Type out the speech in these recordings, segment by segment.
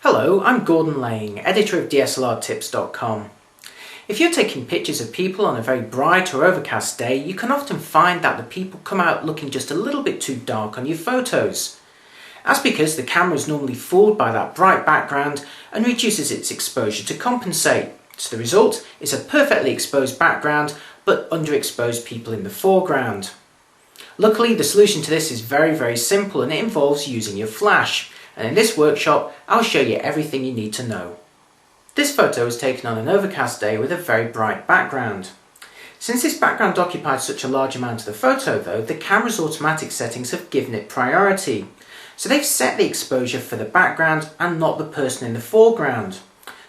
Hello, I'm Gordon Lang, editor of DSLRtips.com. If you're taking pictures of people on a very bright or overcast day, you can often find that the people come out looking just a little bit too dark on your photos. That's because the camera is normally fooled by that bright background and reduces its exposure to compensate. So the result is a perfectly exposed background but underexposed people in the foreground. Luckily, the solution to this is very simple, and it involves using your flash. And in this workshop, I'll show you everything you need to know. This photo was taken on an overcast day with a very bright background. Since this background occupied such a large amount of the photo though, the camera's automatic settings have given it priority. So they've set the exposure for the background and not the person in the foreground.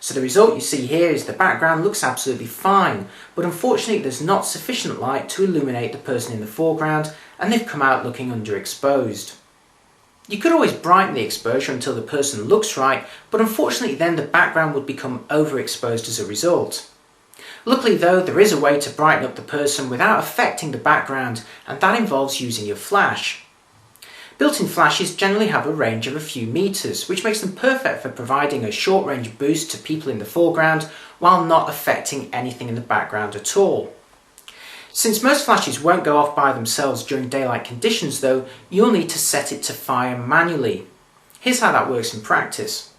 So the result you see here is the background looks absolutely fine, but unfortunately there's not sufficient light to illuminate the person in the foreground, and they've come out looking underexposed. You could always brighten the exposure until the person looks right, but unfortunately then the background would become overexposed as a result. Luckily though, there is a way to brighten up the person without affecting the background, and that involves using your flash. Built-in flashes generally have a range of a few meters, which makes them perfect for providing a short-range boost to people in the foreground while not affecting anything in the background at all. Since most flashes won't go off by themselves during daylight conditions though, you'll need to set it to fire manually. Here's how that works in practice.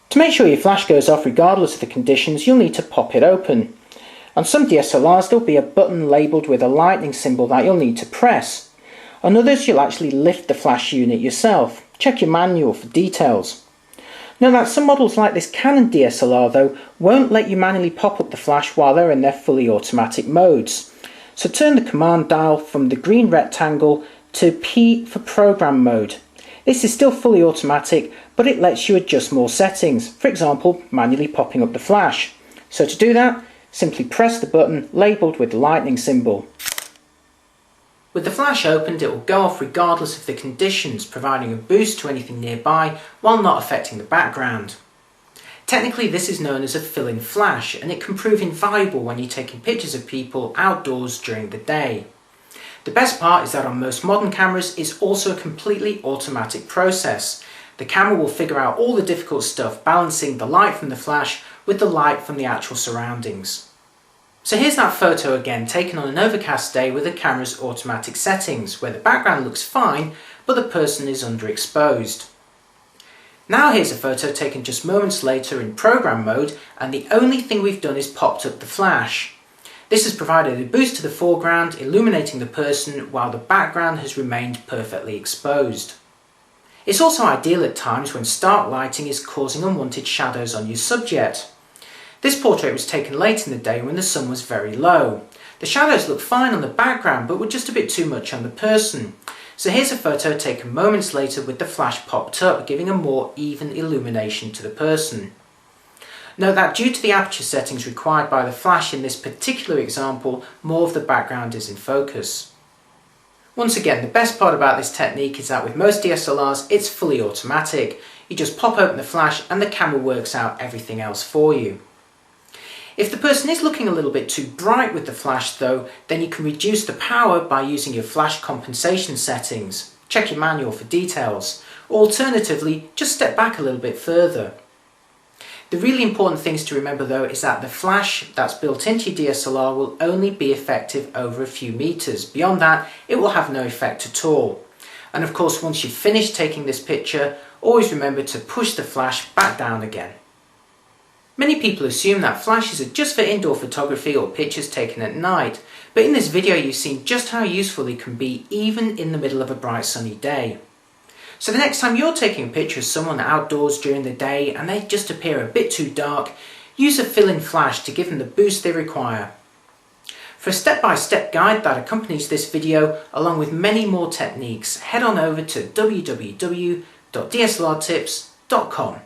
To make sure your flash goes off regardless of the conditions, you'll need to pop it open. On some DSLRs there'll be a button labelled with a lightning symbol that you'll need to press. On others you'll actually lift the flash unit yourself. Check your manual for details. Note that some models like this Canon DSLR though won't let you manually pop up the flash while they're in their fully automatic modes. So turn the command dial from the green rectangle to P for program mode. This is still fully automatic, but it lets you adjust more settings, for example manually popping up the flash. So to do that, simply press the button labelled with the lightning symbol. With the flash opened, it will go off regardless of the conditions, providing a boost to anything nearby while not affecting the background. Technically this is known as a fill-in flash, and it can prove invaluable when you're taking pictures of people outdoors during the day. The best part is that on most modern cameras it's also a completely automatic process. The camera will figure out all the difficult stuff, balancing the light from the flash with the light from the actual surroundings. So here's that photo again, taken on an overcast day with the camera's automatic settings, where the background looks fine, but the person is underexposed. Now here's a photo taken just moments later in program mode, and the only thing we've done is popped up the flash. This has provided a boost to the foreground, illuminating the person, while the background has remained perfectly exposed. It's also ideal at times when stark lighting is causing unwanted shadows on your subject. This portrait was taken late in the day when the sun was very low. The shadows look fine on the background but were just a bit too much on the person. So here's a photo taken moments later with the flash popped up, giving a more even illumination to the person. Note that due to the aperture settings required by the flash in this particular example, more of the background is in focus. Once again, the best part about this technique is that with most DSLRs it's fully automatic. You just pop open the flash and the camera works out everything else for you. If the person is looking a little bit too bright with the flash though, then you can reduce the power by using your flash compensation settings. Check your manual for details. Alternatively, just step back a little bit further. The really important things to remember though is that the flash that's built into your DSLR will only be effective over a few meters. Beyond that, it will have no effect at all. And of course, once you've finished taking this picture, always remember to push the flash back down again. Many people assume that flashes are just for indoor photography or pictures taken at night, but in this video you've seen just how useful they can be even in the middle of a bright sunny day. So the next time you're taking a picture of someone outdoors during the day and they just appear a bit too dark, use a fill-in flash to give them the boost they require. For a step-by-step guide that accompanies this video, along with many more techniques, head on over to www.dslrtips.com.